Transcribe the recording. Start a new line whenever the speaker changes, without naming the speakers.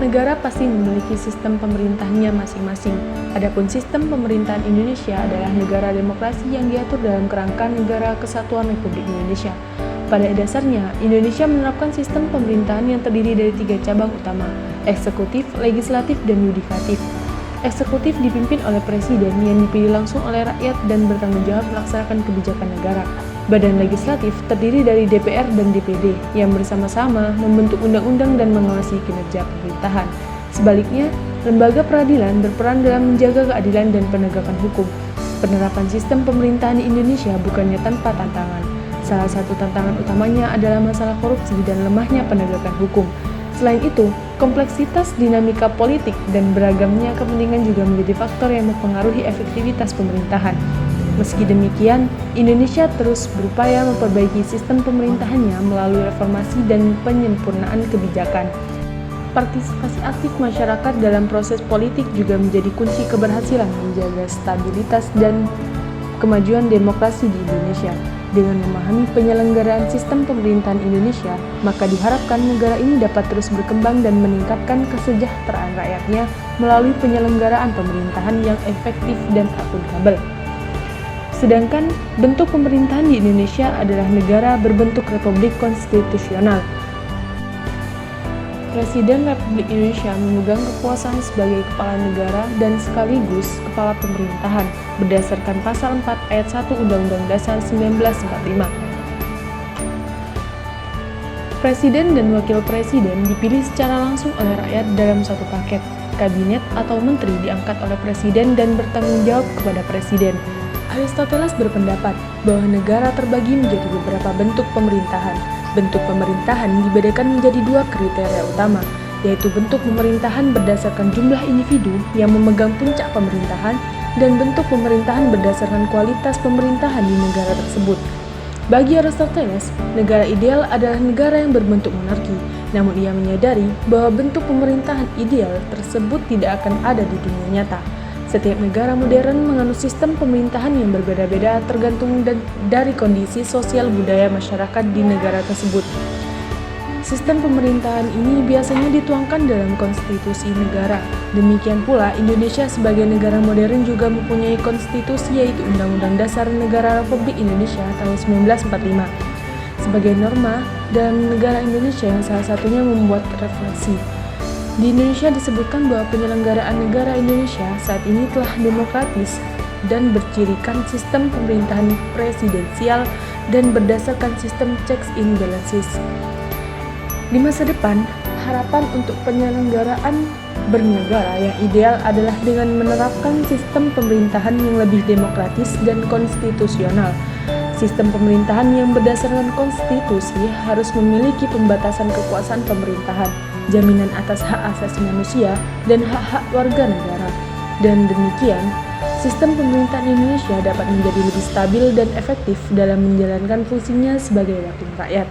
negara pasti memiliki sistem pemerintahnya masing-masing. Adapun sistem pemerintahan Indonesia adalah negara demokrasi yang diatur dalam kerangka Negara Kesatuan Republik Indonesia. Pada dasarnya, Indonesia menerapkan sistem pemerintahan yang terdiri dari 3 cabang utama, eksekutif, legislatif, dan yudikatif. Eksekutif dipimpin oleh presiden yang dipilih langsung oleh rakyat dan bertanggung jawab melaksanakan kebijakan negara. Badan legislatif terdiri dari DPR dan DPD yang bersama-sama membentuk undang-undang dan mengawasi kinerja pemerintahan. Sebaliknya, lembaga peradilan berperan dalam menjaga keadilan dan penegakan hukum. Penerapan sistem pemerintahan di Indonesia bukannya tanpa tantangan. Salah satu tantangan utamanya adalah masalah korupsi dan lemahnya penegakan hukum. Selain itu, kompleksitas dinamika politik dan beragamnya kepentingan juga menjadi faktor yang mempengaruhi efektivitas pemerintahan. Meski demikian, Indonesia terus berupaya memperbaiki sistem pemerintahannya melalui reformasi dan penyempurnaan kebijakan. Partisipasi aktif masyarakat dalam proses politik juga menjadi kunci keberhasilan menjaga stabilitas dan kemajuan demokrasi di Indonesia. Dengan memahami penyelenggaraan sistem pemerintahan Indonesia, maka diharapkan negara ini dapat terus berkembang dan meningkatkan kesejahteraan rakyatnya melalui penyelenggaraan pemerintahan yang efektif dan akuntabel. Sedangkan bentuk pemerintahan di Indonesia adalah negara berbentuk republik konstitusional. Presiden Republik Indonesia memegang kekuasaan sebagai kepala negara dan sekaligus kepala pemerintahan berdasarkan pasal 4 ayat 1 Undang-Undang Dasar 1945. Presiden dan wakil presiden dipilih secara langsung oleh rakyat dalam satu paket. Kabinet atau menteri diangkat oleh presiden dan bertanggung jawab kepada presiden. Aristoteles berpendapat bahwa negara terbagi menjadi beberapa bentuk pemerintahan. Bentuk pemerintahan dibedakan menjadi 2 kriteria utama, yaitu bentuk pemerintahan berdasarkan jumlah individu yang memegang puncak pemerintahan dan bentuk pemerintahan berdasarkan kualitas pemerintahan di negara tersebut. Bagi Aristoteles, negara ideal adalah negara yang berbentuk monarki, namun ia menyadari bahwa bentuk pemerintahan ideal tersebut tidak akan ada di dunia nyata. Setiap negara modern menganut sistem pemerintahan yang berbeda-beda tergantung dari kondisi sosial budaya masyarakat di negara tersebut. Sistem pemerintahan ini biasanya dituangkan dalam konstitusi negara. Demikian pula, Indonesia sebagai negara modern juga mempunyai konstitusi, yaitu Undang-Undang Dasar Negara Republik Indonesia tahun 1945. Sebagai norma dalam negara Indonesia yang salah satunya membuat refleksi. Di Indonesia disebutkan bahwa penyelenggaraan negara Indonesia saat ini telah demokratis dan bercirikan sistem pemerintahan presidensial dan berdasarkan sistem checks and balances. Di masa depan, harapan untuk penyelenggaraan bernegara yang ideal adalah dengan menerapkan sistem pemerintahan yang lebih demokratis dan konstitusional. Sistem pemerintahan yang berdasarkan konstitusi harus memiliki pembatasan kekuasaan pemerintahan, jaminan atas hak asasi manusia, dan hak-hak warga negara. Dan demikian, sistem pemerintahan Indonesia dapat menjadi lebih stabil dan efektif dalam menjalankan fungsinya sebagai wakil rakyat.